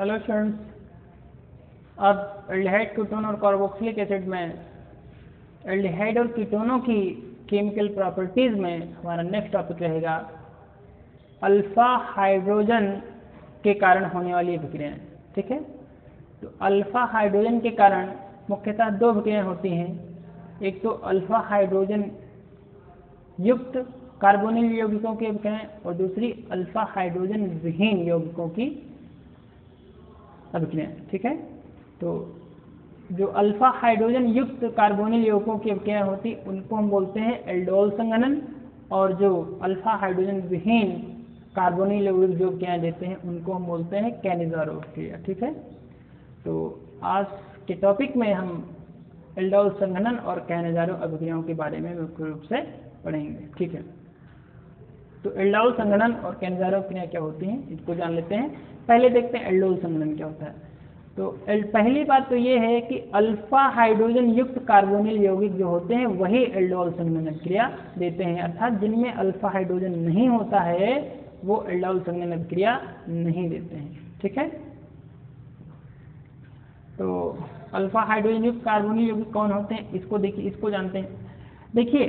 Hello students, अब aldehyde ketone और carboxylic acid में एल्डिहाइड और कीटोनों की केमिकल प्रॉपर्टीज में हमारा नेक्स्ट टॉपिक रहेगा अल्फा हाइड्रोजन के कारण होने वाली अभिक्रियाएं। ठीक है, तो अल्फा हाइड्रोजन के कारण मुख्यतः दो अभिक्रियाएं होती हैं। एक तो अल्फा हाइड्रोजन युक्त कार्बोनिल यौगिकों की अभिक्रियाएं और दूसरी अल्फा हाइड्रोजन विहीन यौगिकों की अभिक्रियाएं। ठीक है, तो जो अल्फा हाइड्रोजन युक्त कार्बोनिल यौगिकों की अभिक्रियाएं होती उनको हम बोलते हैं एल्डोल संघनन, और जो अल्फा हाइड्रोजन विहीन कार्बोनिल यौगिक जो अभिक्रियाएं देते हैं उनको हम बोलते हैं कैनिज़ारो अभिक्रिया। ठीक है, तो आज के टॉपिक में हम एल्डोल संघनन और कैनिज़ारो अभिक्रियाओं के बारे में मुख्य रूप से पढ़ेंगे। ठीक है, तो एल्डोल संघनन और कैनिज़ारो अभिक्रिया क्या होती हैं इसको जान लेते हैं। पहले देखते हैं एल्डोल संघनन क्या होता है। तो पहली बात तो ये है कि अल्फा हाइड्रोजन युक्त कार्बोनिल यौगिक जो होते हैं वही एल्डोल संघनन अभिक्रिया देते हैं, अर्थात जिनमें अल्फा हाइड्रोजन नहीं होता है वो एल्डोल संघनन अभिक्रिया नहीं देते हैं। ठीक है, तो अल्फा हाइड्रोजन युक्त कार्बोनिल यौगिक कौन होते हैं इसको देखिए, इसको जानते हैं। देखिए,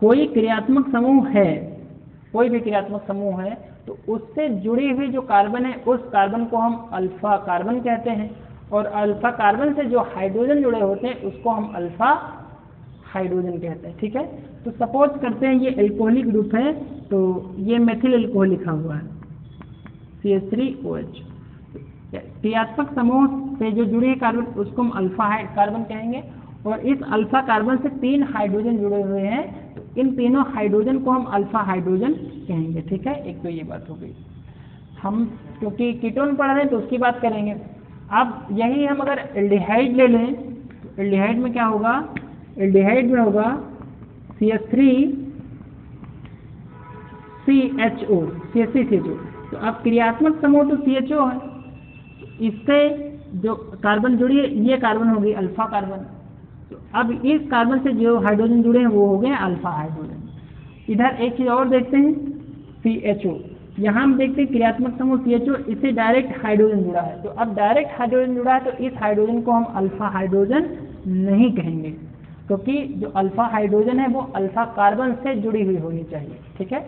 कोई क्रियात्मक समूह है, कोई भी क्रियात्मक समूह है तो उससे जुड़ी हुई जो कार्बन है उस कार्बन को हम अल्फा कार्बन कहते हैं, और अल्फा कार्बन से जो हाइड्रोजन जुड़े होते हैं उसको हम अल्फा हाइड्रोजन कहते हैं। ठीक है, तो सपोज करते हैं ये एल्कोहलिक ग्रुप है, तो ये मेथिल एल्कोहल लिखा हुआ है CH3OH। क्रियात्मक समूह से जो जुड़ी है कार्बन उसको हम अल्फा कार्बन कहेंगे, और इस अल्फा कार्बन से 3 हाइड्रोजन जुड़े हुए हैं तो इन तीनों हाइड्रोजन को हम अल्फा हाइड्रोजन कहेंगे। ठीक है, एक तो ये बात हो गई। हम क्योंकि कीटोन पढ़ रहे हैं तो उसकी बात करेंगे। अब यही हम अगर एल्डिहाइड ले लें तो एल्डिहाइड में क्या होगा, एल्डिहाइड में होगा CH3CHO। तो अब क्रियात्मक समूह तो CHO है, इससे जो कार्बन जुड़ी है ये कार्बन होगी अल्फा कार्बन। तो अब इस कार्बन से जो हाइड्रोजन जुड़े हैं वो हो गए अल्फा हाइड्रोजन। इधर एक चीज़ और देखते हैं CHO, यहाँ हम देखते हैं क्रियात्मक समूह CHO, इससे डायरेक्ट हाइड्रोजन जुड़ा है। तो अब डायरेक्ट हाइड्रोजन जुड़ा है तो इस हाइड्रोजन को हम अल्फा हाइड्रोजन नहीं कहेंगे, क्योंकि जो अल्फा हाइड्रोजन है वो अल्फा कार्बन से जुड़ी हुई होनी चाहिए। ठीक है,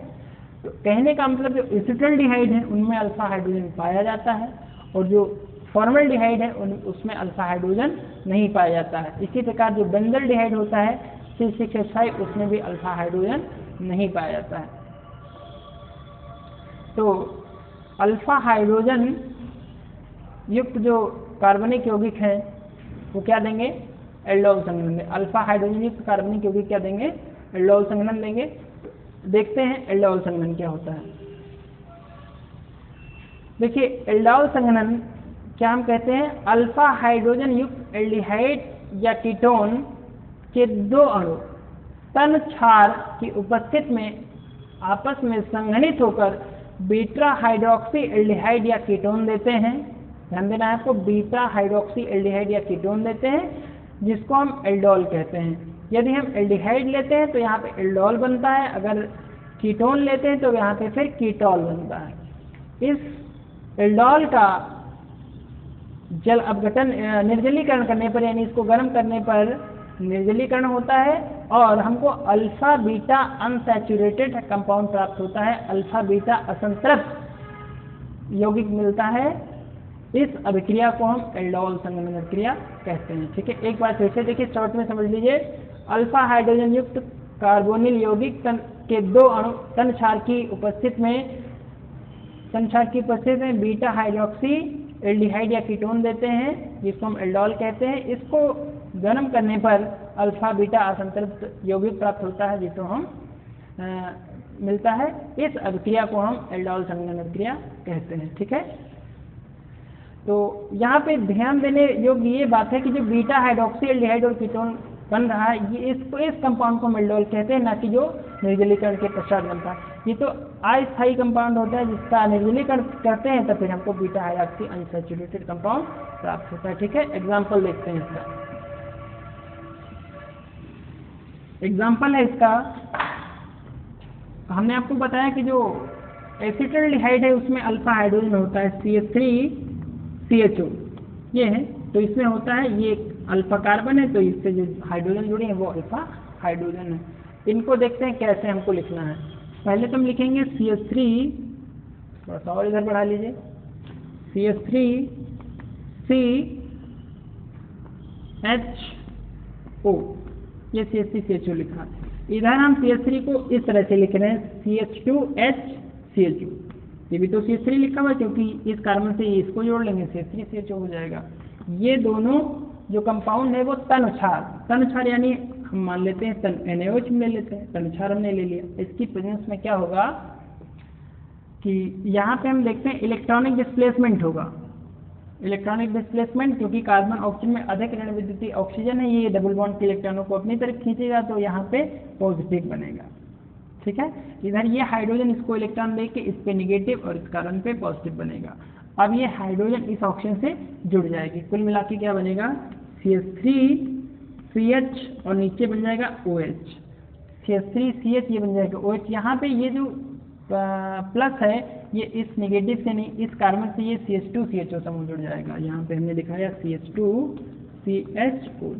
तो कहने का मतलब जो एसिटल्डिहाइड है उनमें अल्फा हाइड्रोजन पाया जाता है, और जो फॉर्मल्डिहाइड है उसमें अल्फा हाइड्रोजन नहीं पाया जाता है। इसी प्रकार जो बेंजल्डिहाइड होता है C6H5 उसमें भी अल्फा हाइड्रोजन नहीं पाया जाता है। तो अल्फा हाइड्रोजन युक्त जो कार्बनिक यौगिक हैं वो क्या देंगे, एल्डोल संघनन देंगे। अल्फा हाइड्रोजन युक्त कार्बनिक यौगिक क्या देंगे, एल्डोल संघनन देंगे। देखते हैं एल्डोल संघनन क्या होता है। देखिए, एल्डोल संघनन क्या हम कहते हैं, अल्फा हाइड्रोजन युक्त एल्डिहाइड या कीटोन के दो अणु तन क्षार की उपस्थिति में आपस में संघनित होकर बीटा हाइड्रोक्सी एल्डिहाइड या कीटोन देते हैं। ध्यान देना है आपको, बीटा हाइड्रोक्सी एल्डिहाइड या कीटोन देते हैं जिसको हम एल्डोल कहते हैं। यदि हम एल्डिहाइड लेते हैं तो यहाँ पे एल्डोल बनता है, अगर कीटोन लेते हैं तो यहाँ पे फिर कीटोल बनता है। इस एल्डोल का जल अपघटन निर्जलीकरण करने पर, यानी इसको गर्म करने पर निर्जलीकरण होता है और हमको अल्फा बीटा अनसैचुरेटेड कंपाउंड प्राप्त होता है, अल्फा बीटा असंतृप्त यौगिक मिलता है। इस अभिक्रिया को हम एल्डोल संघनन अभिक्रिया कहते हैं। ठीक है, एक बार फिर से देखिए, शॉर्ट में समझ लीजिए। अल्फा हाइड्रोजन युक्त कार्बोनिल यौगिक के दो अणु तन क्षार की उपस्थिति में बीटा हाइड्रोक्सी एल्डिहाइड या कीटोन देते हैं जिसको हम एल्डोल कहते हैं। इसको गर्म करने पर अल्फा बीटा असंतृप्त यौगिक प्राप्त होता है जिसको हम मिलता है। इस अभिक्रिया को हम एल्डोल संघनन अभिक्रिया कहते हैं। ठीक है, तो यहाँ पे ध्यान देने योग्य ये बात है कि जो बीटा हाइड्रोक्सी एल्डिहाइड और कीटोन बन रहा है ये इस कंपाउंड को हम एल्डोल कहते हैं, ना कि जो निर्जलीकरण के पश्चात बनता है। ये तो अस्थायी कंपाउंड होता है, जिसका निर्जलीकरण करते हैं तो फिर हमको बीटा हाइड्रोक्सी अनसैचुरेटेड कंपाउंड प्राप्त होता है। ठीक है, एग्जाम्पल देखते हैं इसका। एग्जाम्पल है इसका, हमने आपको बताया कि जो एसिटल्डिहाइड है उसमें अल्फा हाइड्रोजन होता है CH3 CHO ये है। तो इसमें होता है ये अल्फा कार्बन है, तो इससे जो हाइड्रोजन जुड़े हैं वो अल्फा हाइड्रोजन है। इनको देखते हैं कैसे हमको लिखना है। पहले तो हम लिखेंगे CH3, थोड़ा सा और इधर बढ़ा लीजिए, CH3 CHO, ये CH3 CHO लिखा। इधर हम CH3 को इस तरह से लिख रहे हैं CH2H CHO, ये भी तो CH3 लिखा हुआ है क्योंकि इस कार्बन से इसको जोड़ लेंगे CH3 CHO हो जाएगा। ये दोनों जो कंपाउंड है वो तन यानी हम मान लेते हैं तन NaOH में ले लेते हैं, तन हमने ले लिया। इसकी प्रेजेंस में क्या होगा कि यहाँ पे हम देखते हैं इलेक्ट्रॉनिक डिस्प्लेसमेंट होगा। इलेक्ट्रॉनिक डिस्प्लेसमेंट क्योंकि कार्बन ऑक्सीजन में अधिक ऋण विद्युतीय ऑक्सीजन है, ये डबल बॉन्ड के इलेक्ट्रॉनों को अपनी तरफ खींचेगा तो यहाँ पे पॉजिटिव बनेगा। ठीक है, इधर ये हाइड्रोजन इसको इलेक्ट्रॉन देके इस पे निगेटिव और इस कार्बन पे पॉजिटिव बनेगा। अब ये हाइड्रोजन इस ऑक्सीजन से जुड़ जाएगी, कुल मिला के क्या बनेगा CH3 CH और नीचे बन जाएगा OH, CH3 CH ये बन जाएगा OH। यहाँ पे ये जो प्लस है ये इस नेगेटिव से नहीं, इस कार्बन से ये CH2 CHO समूह जुड़ जाएगा। यहाँ पे हमने दिखाया CH2 CHO।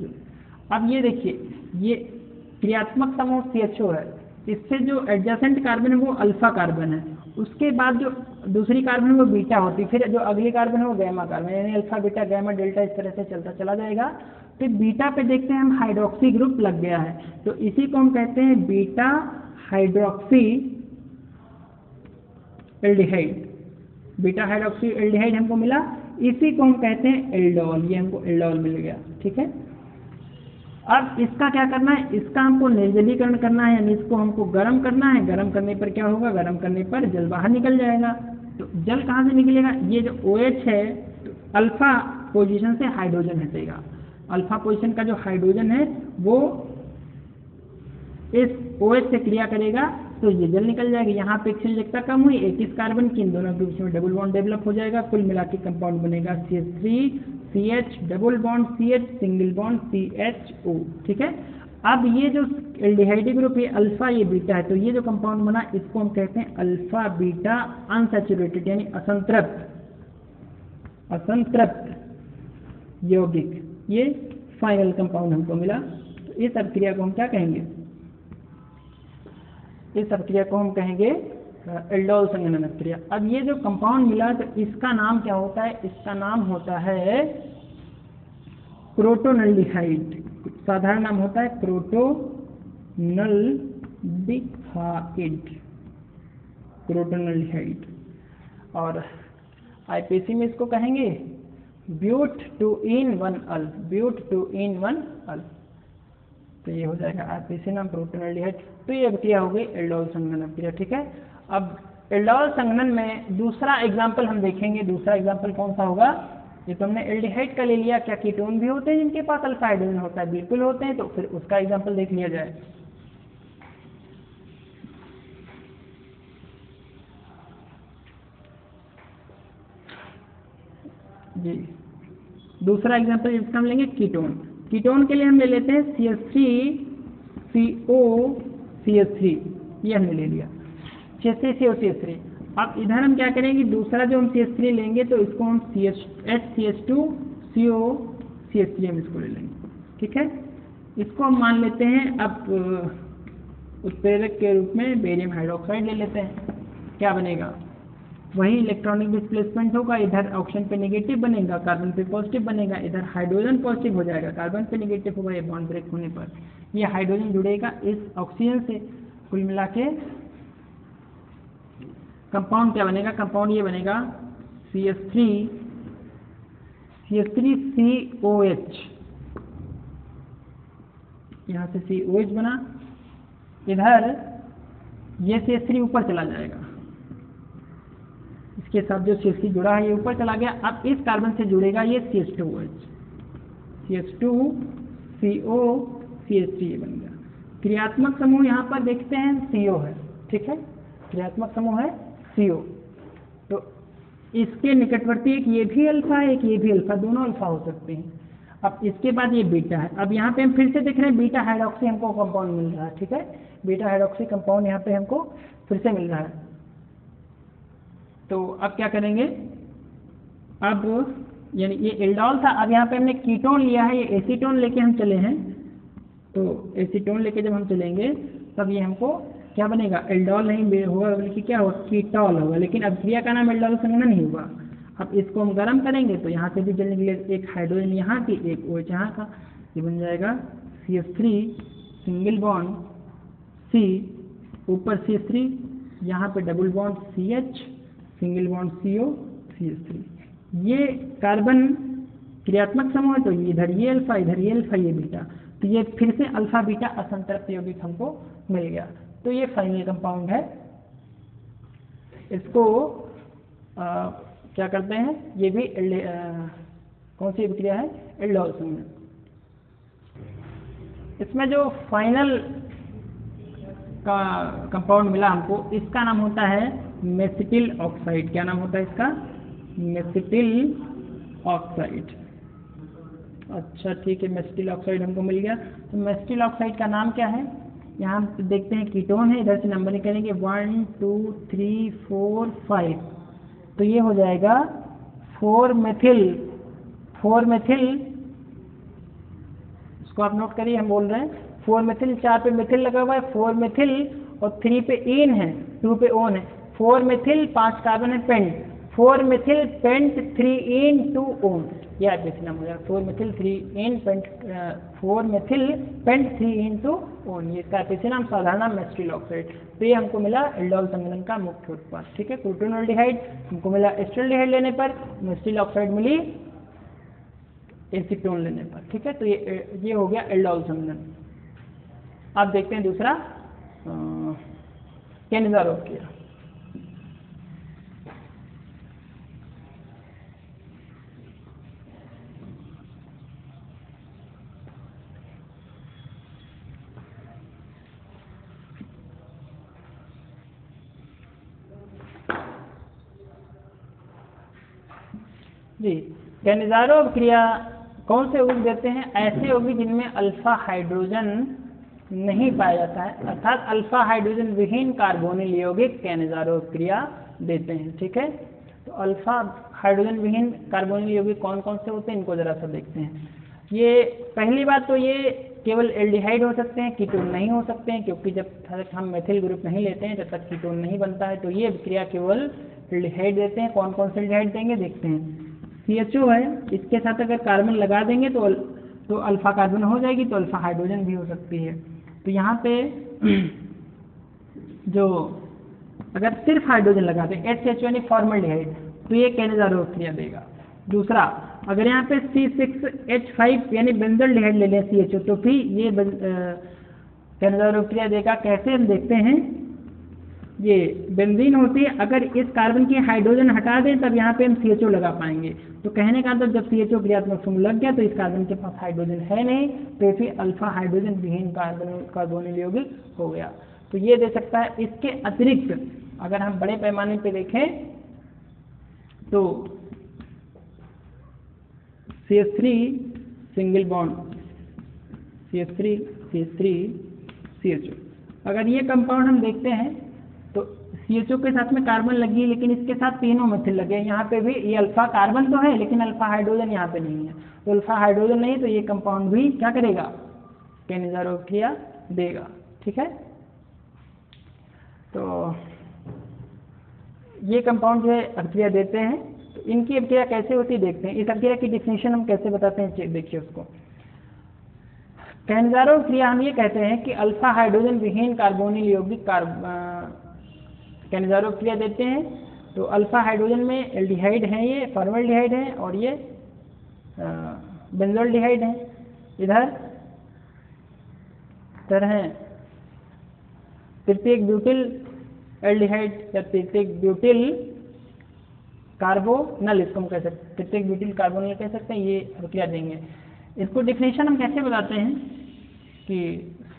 अब ये देखिए ये क्रियात्मक समूह CHO है, इससे जो एडजेसेंट कार्बन है वो अल्फा कार्बन है, उसके बाद जो दूसरी कार्बन है वो बीटा होती है, फिर जो अगली कार्बन है वो गैमा कार्बन, यानी अल्फा बीटा गैमा डेल्टा इस तरह से चलता चला जाएगा। फिर बीटा पे देखते हैं हम हाइड्रोक्सी ग्रुप लग गया है, तो इसी को हम कहते हैं beta hydroxy aldehyde. Beta hydroxy aldehyde हमको मिला, इसी को हम कहते हैं एल्डोल, ये हमको एल्डोल मिल गया। ठीक है, अब इसका क्या करना है, इसका हमको निर्जलीकरण करना है, यानी इसको हमको गर्म करना है। गर्म करने पर क्या होगा, गर्म करने पर जल बाहर निकल जाएगा। तो जल कहाँ से निकलेगा, ये जो OH है तो अल्फा पोजीशन से हाइड्रोजन हटेगा, अल्फा पोजीशन का जो हाइड्रोजन है वो इस OH से क्रिया करेगा तो ये जल निकल जाएगा। यहाँ पे क्षारीयता कम हुई, एक इस कार्बन की, इन दोनों के बीच में डबल बॉन्ड डेवलप हो जाएगा। कुल मिला के कंपाउंड बनेगा CH3 CH double bond CH single bond CHO। ठीक है, अब ये जो एल्डिहाइड ग्रुप ये अल्फा ये बीटा है, तो ये जो कंपाउंड बना इसको हम कहते हैं अल्फा बीटा अनसैचुरेटेड यानी असंतृप्त यौगिक। ये फाइनल कंपाउंड हमको मिला। तो इस अभिक्रिया को हम क्या कहेंगे, इस अभिक्रिया को हम कहेंगे एल्डोल संघनन अभिक्रिया। अब ये जो कंपाउंड मिला तो इसका नाम क्या होता है, इसका नाम होता है क्रोटोनल्डिहाइड, साधारण नाम होता है क्रोटोनल्डिहाइड। और IPC में इसको कहेंगे ब्यूट 2-in-1 अल्फ, ब्यूट 2-in-1 अल्फ। तो ये हो जाएगा IPC नाम क्रोटोनल्डिहाइड। तो ये अभिक्रिया हो गई एल्डोल संघनन अभिक्रिया। ठीक है, अब एल्डोल संघनन में दूसरा एग्जाम्पल हम देखेंगे। दूसरा एग्जाम्पल कौन सा होगा, ये तो हमने एल्डिहाइड का ले लिया, क्या कीटोन भी होते हैं जिनके पास अल्फा हाइड्रोजन होता है, बिल्कुल होते हैं, तो फिर उसका एग्जाम्पल देख लिया जाए। जी, दूसरा एग्जाम्पल इसका हम लेंगे कीटोन। कीटोन के लिए हम ले लेते हैं CH3CO CH3, ये हमने ले लिया CH3CO CH3। अब इधर हम क्या करेंगे, दूसरा जो हम CH3 लेंगे तो इसको हम HCH2CO CH3 हम इसको ले लेंगे। ठीक है, इसको हम मान लेते हैं अब उत्प्रेरक के रूप में बेरियम हाइड्रोक्साइड ले लेते हैं। क्या बनेगा, वही इलेक्ट्रॉनिक डिस्प्लेसमेंट होगा, इधर ऑक्सीजन पे नेगेटिव बनेगा, कार्बन पे पॉजिटिव बनेगा, इधर हाइड्रोजन पॉजिटिव हो जाएगा, कार्बन पे नेगेटिव होगा, ये बॉन्ड ब्रेक होने पर ये हाइड्रोजन जुड़ेगा इस ऑक्सीजन से। कुल मिला के कंपाउंड क्या बनेगा, कंपाउंड ये बनेगा CH3COH, यहाँ से COH बना, इधर ये CH3 ऊपर चला जाएगा, इसके साथ जो CH3 जुड़ा है ये ऊपर चला गया। अब इस कार्बन से जुड़ेगा ये CH2OH, CH2CO CH3 बन गया। क्रियात्मक समूह यहाँ पर देखते हैं CO है। ठीक है, क्रियात्मक समूह है CO, तो इसके निकटवर्ती एक ये भी अल्फा है, एक ये भी अल्फा, दोनों अल्फा हो सकते हैं। अब इसके बाद ये बीटा है। अब यहाँ पे हम फिर से देख रहे हैं बीटा हाइड्रोक्सी हमको कंपाउंड मिल रहा है। ठीक है, बीटा हाइड्रोक्सी कंपाउंड यहाँ पे हमको फिर से मिल रहा है। तो अब क्या करेंगे, अब यानी ये एल्डोल था, अब यहाँ पे हमने कीटोन लिया है, ये एसीटोन लेके हम चले हैं। तो एसीटोन लेके जब हम चलेंगे तब ये हमको क्या बनेगा, एल्डोल नहीं होगा बल्कि क्या होगा, कीटोल होगा। लेकिन अभिक्रिया का नाम एल्डोल संघनन ही होगा। अब इसको हम गर्म करेंगे तो यहाँ से भी जलने के लिए एक हाइड्रोजन यहाँ की, एक OH यहाँ का, ये बन जाएगा CH3 सिंगल बॉन्ड C, ऊपर CH3, यहाँ पे double bond CH single bond CO CH3। ये कार्बन क्रियात्मक समूह है, तो इधर ये अल्फा, इधर ये अल्फा, ये बीटा, तो ये फिर से अल्फा बीटा असंतृप्त यौगिक हमको मिल गया। तो ये फाइनल कंपाउंड है। इसको क्या करते हैं, ये भी कौन सी अभिक्रिया है, एल्डोल संघनन। इसमें जो फाइनल का कंपाउंड मिला हमको, इसका नाम होता है मेसिटिल ऑक्साइड। क्या नाम होता है इसका, मेसिटिल ऑक्साइड। अच्छा ठीक है, मेसिटिल ऑक्साइड हमको मिल गया। तो मेसिटिल ऑक्साइड का नाम क्या है, यहाँ देखते हैं कीटोन है, इधर से नंबरिंग करेंगे 1 2 3 4 5, तो ये हो जाएगा 4 मेथिल। इसको आप नोट करिए, हम बोल रहे हैं 4 मेथिल, 4 पे मेथिल लगा हुआ है, 4 मेथिल और 3 पे इन है, 2 पे ओन है, 4 मेथिल 5 कार्बन है पेंट, 4 मेथिल पेंट 3 इन 2 ओन, यह बेसिक नाम हो जाएगा 4 मेथिल 3 इन पेंट 4 मेथिल पेंट 3 इन 2 ओन, ये इसका बेसिक नाम, साधारण नाम मेसिटिल ऑक्साइड। तो ये हमको मिला एल्डोल संघनन का मुख्य उत्पाद। ठीक है, प्रोटोनोल्डिहाइड हमको मिला एस्टल्डिहाइड लेने पर, मेसिटिल ऑक्साइड मिली एसीटोन लेने पर। ठीक है, तो ये हो गया एल्डोल संघनन। अब देखते हैं दूसरा केनिज़ारोव क्रिया। जी, केनिज़ारोव क्रिया कौन से यौगिक देते हैं, ऐसे यौगिक जिनमें अल्फा हाइड्रोजन नहीं पाया जाता है, अर्थात अल्फा हाइड्रोजन विहीन कार्बोनिल यौगिक केनिज़ारोव क्रिया देते हैं। ठीक है, तो अल्फा हाइड्रोजन विहीन कार्बोनिल यौगिक कौन कौन से होते हैं, इनको जरा सा देखते हैं। ये पहली बात तो ये केवल एल्डिहाइड हो सकते हैं, कीटोन नहीं हो सकते हैं, क्योंकि जब तक हम मेथिल ग्रुप नहीं लेते हैं तब तक कीटोन नहीं बनता है। तो ये क्रिया केवल एल्डिहाइड देते हैं। कौन कौन से एल्डिहाइड देंगे देखते हैं। CHO है, इसके साथ अगर कार्बन लगा देंगे तो अल्फा कार्बन हो जाएगी, तो अल्फा हाइड्रोजन भी हो सकती है। तो यहाँ पे जो अगर सिर्फ हाइड्रोजन लगा दें HCHO यानी फॉर्मल्डिहाइड, तो ये केनिज़ारोव क्रिया देगा। दूसरा, अगर यहाँ पे C6H5 यानी बेंजल्डिहाइड ले लें CHO, तो फिर ये केनिज़ारोव क्रिया देगा। कैसे, हम देखते हैं। ये बेंजीन होती है, अगर इस कार्बन की हाइड्रोजन हटा दें तब यहाँ पे हम CHO लगा पाएंगे। तो कहने का मतलब जब CHO क्रियात्मक समूह लग गया तो इस कार्बन के पास हाइड्रोजन है नहीं, तो फिर अल्फा हाइड्रोजन विहीन कार्बोनिल यौगिक हो गया। तो ये दे सकता है। इसके अतिरिक्त अगर हम बड़े पैमाने पे देखें तो CH3 single bond CH3 CHO, अगर ये कंपाउंड हम देखते हैं तो CHO के साथ में कार्बन लगी, लेकिन इसके साथ तीनों मेथिल लगे। यहाँ पे भी ये अल्फा कार्बन तो है, लेकिन अल्फा हाइड्रोजन यहाँ पे नहीं है। तो अल्फा हाइड्रोजन नहीं, तो ये कंपाउंड भी क्या करेगा, केनिज़ारोव क्रिया देगा। ठीक है, तो ये कंपाउंड जो है अभिक्रिया देते हैं। तो इनकी अभिक्रिया कैसे होती है देखते हैं। इस अभिक्रिया की डिफिनेशन हम कैसे बताते हैं, देखिए उसको। केनिज़ारोव क्रिया हम ये कहते हैं कि अल्फा हाइड्रोजन विहीन कार्बोनिल यौगिक केनिज़ारोव क्रिया देते हैं। तो अल्फा हाइड्रोजन में एल्डिहाइड है, ये फॉर्मल्डिहाइड है, और ये बेंजोल्डिहाइड है। इधर तरह तृतीयक ब्यूटिल एल्डिहाइड या तृतीयक ब्यूटिल कार्बोनल, इसको हम कह सकते हैं, तृतीयक ब्यूटिल कार्बोनल कह सकते हैं। ये अभिक्रिया देंगे। इसको डिफिनेशन हम कैसे बताते हैं कि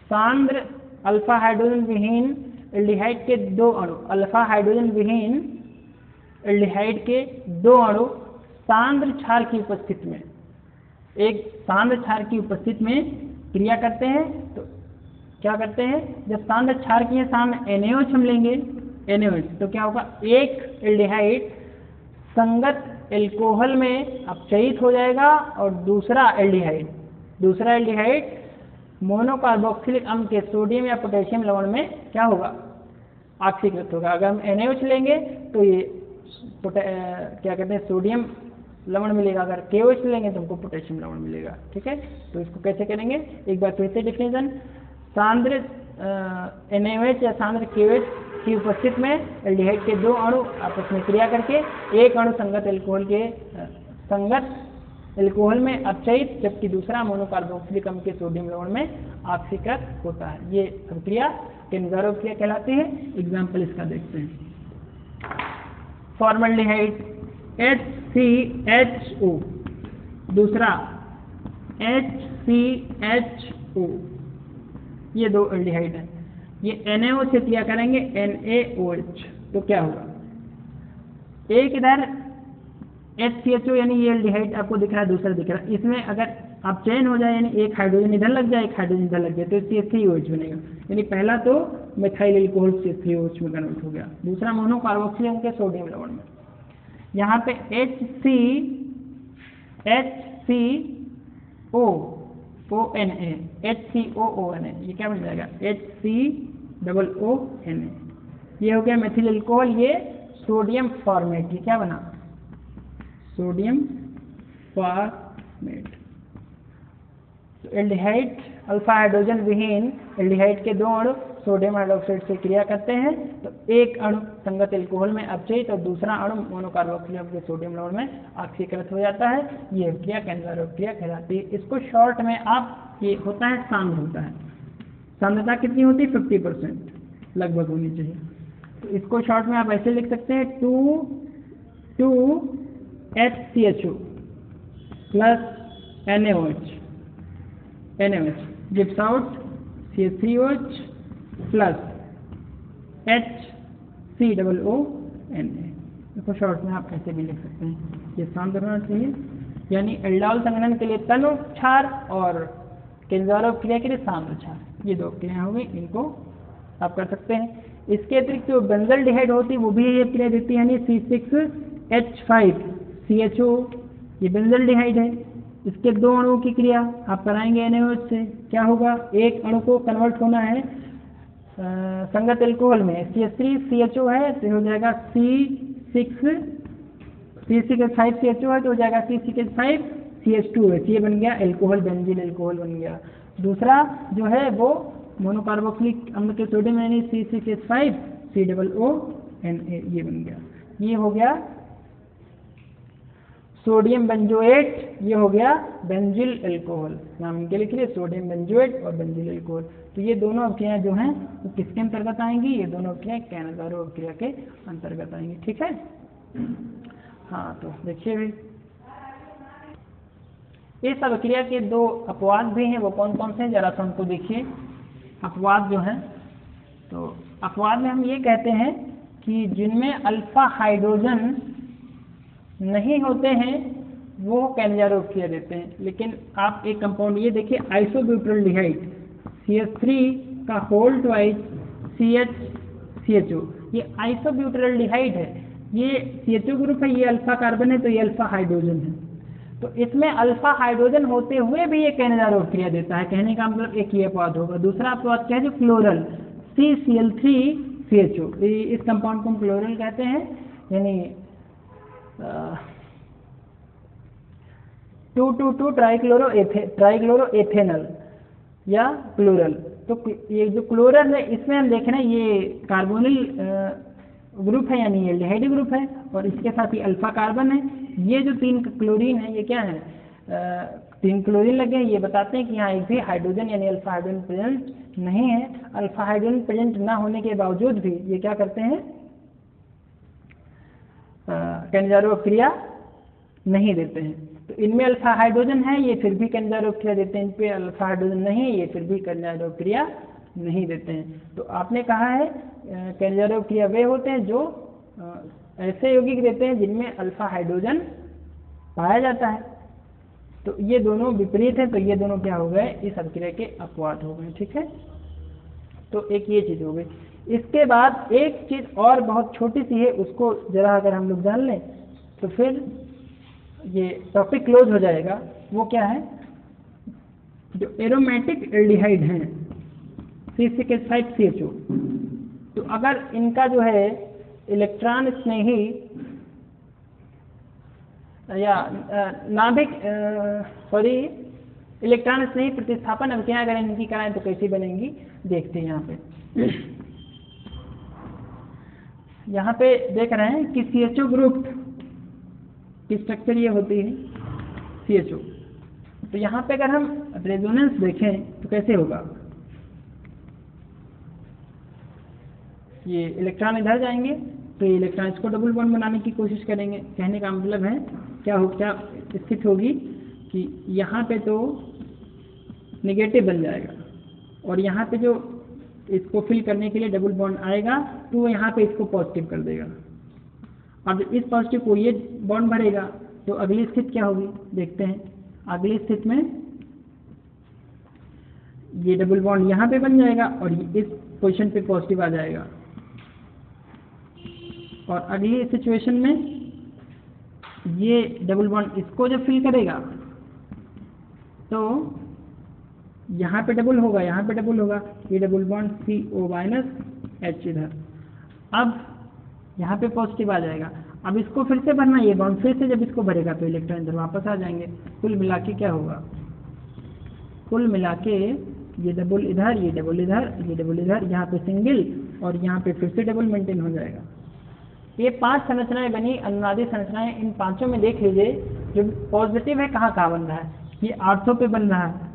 सांद्र अल्फा हाइड्रोजन विहीन एल्डिहाइड के 2 अणु, अल्फा हाइड्रोजन विहीन एल्डिहाइड के 2 अणु सांद्र क्षार की उपस्थिति में, एक सांद्र क्षार की उपस्थिति में क्रिया करते हैं। तो क्या करते हैं, जब सांद्र क्षार के सामने NaOH हम लेंगे, NaOH, तो क्या होगा, एक एल्डिहाइड संगत एल्कोहल में अपचयित हो जाएगा और दूसरा एल्डिहाइड मोनोकार्बोक्सिलिक अम्ल के सोडियम या पोटेशियम लवण में क्या होगा, ऑक्सीकृत होगा। अगर हम NaOH लेंगे तो ये क्या कहते हैं सोडियम लवण मिलेगा, अगर KOH लेंगे तो हमको पोटेशियम लवण मिलेगा। ठीक है, तो इसको कैसे करेंगे, एक बार फिर से डेफिनेशन, सांद्र NaOH या सांद्र KOH की उपस्थिति में एल्डिहाइड के दो अणु आपस में क्रिया करके एक अणु संगत एल्कोहल में अपचयित, जबकि दूसरा मोनोकार्बोक्सिलिक अम्ल के सोडियम लवण में ऑक्सीकृत होता है। ये प्रक्रिया केन्जारो क्रिया कहलाती है। एग्जाम्पल इसका देखते हैं, फॉर्मल्डिहाइड HCHO, दूसरा HCHO, ये दो एल्डिहाइड हैं, ये NaO से क्रिया करेंगे NaOH, तो क्या होगा, एक इधर HCHO यानी ये एल्डिहाइड आपको दिख रहा है, दूसरा दिख रहा है, इसमें अगर आप चेन हो जाए यानी एक हाइड्रोजन इधर लग जाए एक हाइड्रोजन इधर लग जाए तो CH3OH बनेगा, यानी पहला तो मिथाइल एल्कोहल CH3OH में कन्वर्ट हो गया, दूसरा मोनोकार्बोक्सिलिक के सोडियम लवण में। यहाँ पे HCOONA, ये क्या बन जाएगा HCOONA, ये हो गया मेथिल एल्कोहल, ये सोडियम फॉर्मेट, ये क्या बना सोडियम फॉर्मेट। तो एल्डिहाइड अल्फा हाइड्रोजन विहीन एल्डिहाइड के दो अणु सोडियम हाइड्रोक्साइड से क्रिया करते हैं तो एक अणु संगत एल्कोहल में अपचयित और दूसरा अणु मोनोकार्बोक्सिलिक के सोडियम लवण में ऑक्सीकृत हो जाता है। ये क्रिया केन्जारो क्रिया कहलाती है। इसको शॉर्ट में आप, ये होता है सांद्र होता है, सांद्रता कितनी होती है 50% लगभग होनी चाहिए। तो इसको शॉर्ट में आप ऐसे लिख सकते हैं 2HCHO plus NaOH gives out CH3OH plus HCOONA। इसको शॉर्ट में आप ऐसे भी लिख सकते हैं, ये सांद्र होना चाहिए, यानी एल्डाल संघनन के लिए तनु क्षार और केन्जारो क्रिया के लिए सांद्र क्षार, ये दो क्रिया होंगी, इनको आप कर सकते हैं। इसके अतिरिक्त जो बेंजल्डिहाइड होती है वो भी ये क्रिया देती है, यानी C6H5CHO, ये बेंजल्डिहाइड है, इसके दो अणुओं की क्रिया आप कराएंगे NaOH से, क्या होगा, एक अणु को कन्वर्ट होना है संगत एल्कोहल में, CH3CHO है तो हो जाएगा C6H5CHO है तो हो जाएगा C6H5CH2OH, ये बन गया एल्कोहल, बेंजील एल्कोहल बन गया। दूसरा जो है वो मोनोकार्बोक्सिलिक अम्ल के सोडियम यानी C6H5COONA, ये बन गया, ये हो गया सोडियम बेंजोएट, ये हो गया बेंजील एल्कोहल, नाम इनके लिख लिए सोडियम बेंजोएट और बेंजील एल्कोहल। तो ये दोनों अभिक्रियाएं जो हैं वो तो किसके अंतर्गत आएंगी, ये दोनों अभिक्रियाएं केन्जारो अभिक्रिया के अंतर्गत आएंगी। ठीक है, हाँ तो देखिए भाई इस अभिक्रिया के दो अपवाद भी हैं, वो कौन कौन से हैं जरा सा उनको देखिए। अपवाद जो हैं, तो अपवाद में हम ये कहते हैं कि जिनमें अल्फा हाइड्रोजन नहीं होते हैं वो केन्जारो अभिक्रिया देते हैं। लेकिन आप एक कंपाउंड ये देखिए आइसोब्यूटाइलडिहाइड CH3 का होल ट्वाइस CHCHO, ये आइसोब्यूटाइलडिहाइड है, ये CHO ग्रुप है, ये अल्फा कार्बन है तो ये अल्फा हाइड्रोजन है। तो इसमें अल्फा हाइड्रोजन होते हुए भी ये केन्जारो अभिक्रिया देता है, कहने का मतलब एक ये अपवाद होगा। दूसरा अपवाद क्या है, जो क्लोरल CCl3CHO, इस कंपाउंड को हम क्लोरल कहते हैं, यानी 2,2,2 ट्राइक्लोरोएथेनल या क्लोरल। तो ये जो क्लोरल है इसमें हम देख रहे हैं ये कार्बोनिल ग्रुप है, यानी ये एल्डिहाइड ग्रुप है और इसके साथ ही अल्फा कार्बन है। ये जो 3 क्लोरीन है ये क्या है, 3 क्लोरीन लगे हैं, ये बताते हैं कि यहाँ एक भी हाइड्रोजन यानी अल्फा हाइड्रोजन प्रेजेंट नहीं है। अल्फा हाइड्रोजन प्रेजेंट ना होने के बावजूद भी ये क्या करते हैं, केन्जारो अभिक्रिया नहीं देते हैं। तो इनमें अल्फा हाइड्रोजन है, ये फिर भी केन्जारो अभिक्रिया देते हैं, इन पे अल्फा हाइड्रोजन नहीं है, ये फिर भी केन्जारो अभिक्रिया नहीं देते हैं। तो आपने कहा है केन्जारो अभिक्रिया वे होते हैं जो ऐसे यौगिक देते हैं जिनमें अल्फा हाइड्रोजन पाया जाता है। तो ये दोनों विपरीत हैं, तो ये दोनों क्या हो गए, इस अभिक्रिया के अपवाद हो गए। ठीक है, तो एक ये चीज़ हो गई। इसके बाद एक चीज़ और बहुत छोटी सी है, उसको जरा अगर हम लोग जान लें तो फिर ये टॉपिक क्लोज हो जाएगा वो क्या है, जो एरोमेटिक एल्डिहाइड हैं C6H5CHO, तो अगर इनका जो है इलेक्ट्रॉन स्नेही या नाभिक सॉरी इलेक्ट्रॉन स्नेही प्रतिस्थापन अभिक्रिया अगर इनकी कराएं तो कैसी बनेंगी देखते हैं। यहाँ पे देख रहे हैं कि CHO ग्रुप की स्ट्रक्चर ये होती है CHO। तो यहाँ पे अगर हम रेजोनेंस देखें तो कैसे होगा, ये इलेक्ट्रॉन इधर जाएंगे तो ये इलेक्ट्रॉन इसको डबल बॉन्ड बनाने की कोशिश करेंगे। कहने का मतलब है क्या स्थिति होगी कि यहाँ पे तो नेगेटिव बन जाएगा और यहाँ पे जो इसको फिल करने के लिए डबल बॉन्ड आएगा तो वो यहाँ पे इसको पॉजिटिव कर देगा। अब इस पॉजिटिव को ये बॉन्ड भरेगा तो अगली स्थिति क्या होगी देखते हैं। अगली स्थिति में ये डबल बॉन्ड यहाँ पे बन जाएगा और इस पोजीशन पे पॉजिटिव आ जाएगा और अगली सिचुएशन में ये डबल बॉन्ड इसको जब फिल करेगा तो यहाँ पे डबल होगा, यहाँ पे डबल होगा, ये डबल बॉन्ड CO-H इधर, अब यहाँ पे पॉजिटिव आ जाएगा। अब इसको फिर से भरना, ये बॉन्ड फिर से जब इसको भरेगा तो इलेक्ट्रॉन इधर वापस आ जाएंगे। कुल मिला के क्या होगा, कुल मिला के ये डबल इधर, ये डबल इधर, ये डबल इधर, यहाँ पे सिंगल और यहाँ पे फिर से डबल मेंटेन हो जाएगा। ये 5 संरचनाएं बनी अनुनादी संरचनाएं। इन पांचों में देख लीजिए जो पॉजिटिव है कहाँ कहाँ बन रहा है, ये आर्थो पे बन रहा है,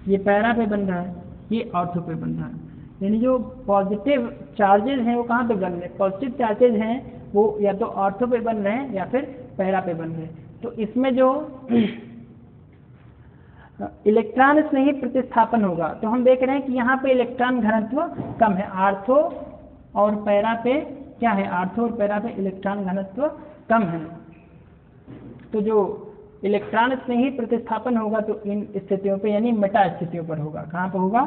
ये पैरा पे बन रहा है, ये ऑर्थो पे बन रहा है। यानी जो पॉजिटिव चार्जेज हैं वो कहाँ पे बन रहे हैं, पॉजिटिव चार्जेज हैं वो या तो ऑर्थो पे बन रहे हैं या फिर पैरा पे बन रहे हैं। तो इसमें जो इलेक्ट्रॉन स्नेही प्रतिस्थापन होगा तो हम देख रहे हैं कि यहाँ पे इलेक्ट्रॉन घनत्व कम है, आर्थो और पैरा पे क्या है, आर्थो और पैरा पे इलेक्ट्रॉन घनत्व कम है। तो जो इलेक्ट्रॉन स्नेही प्रतिस्थापन होगा तो इन स्थितियों पे यानी मेटा स्थितियों पर होगा। कहाँ पे होगा,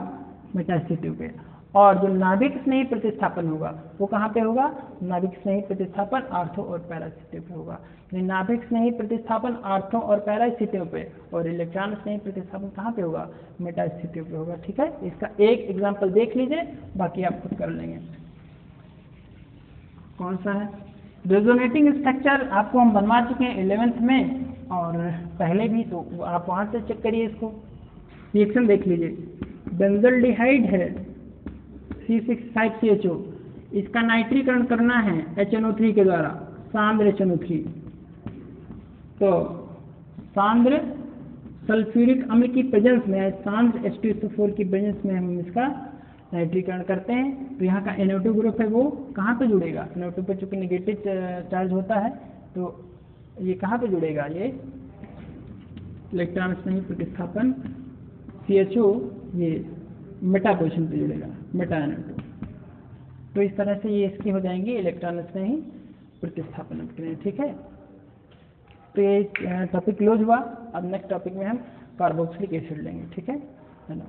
मेटा स्थितियों पे। और जो नाभिक स्नेही प्रतिस्थापन होगा वो कहाँ पे होगा, नाभिक स्नेही प्रतिस्थापन आर्थो और पैरा स्थितियों पे होगा। नाभिक स्नेही प्रतिस्थापन आर्थो और पैरा स्थितियों पे और इलेक्ट्रॉन स्नेही प्रतिस्थापन कहाँ पे होगा, मेटा स्थितियों पे होगा। ठीक है, इसका एक एग्जाम्पल देख लीजिए, बाकी आप खुद कर लेंगे। कौन सा है, रेजोनेटिंग स्ट्रक्चर आपको हम बनवा चुके हैं 11th में और पहले भी, तो आप वहाँ से चेक करिए इसको। रिएक्शन देख लीजिए, बेंजल्डिहाइड है C6H5CHO, इसका नाइट्रीकरण करना है HNO3 के द्वारा, सांद्र HNO3। तो सांद्र सल्फ्यूरिक अम्ल की प्रेजेंस में, सांद्र H2SO4 की प्रेजेंस में हम इसका नाइट्रीकरण करते हैं। तो यहाँ का NO2 ग्रुप है वो कहाँ पे जुड़ेगा, NO2 पे चूँकि नेगेटिव चार्ज होता है तो ये कहाँ पे जुड़ेगा, ये इलेक्ट्रॉन स्नेही प्रतिस्थापन CHO ये मेटा पोजिशन पे जुड़ेगा, मेटा NO2। तो इस तरह से ये इसकी हो जाएंगी इलेक्ट्रॉन स्नेही प्रतिस्थापन अभिक्रियाएं। ठीक है, तो ये टॉपिक क्लोज हुआ। अब नेक्स्ट टॉपिक में हम कार्बोक्सिलिक एसिड लेंगे। ठीक है ना।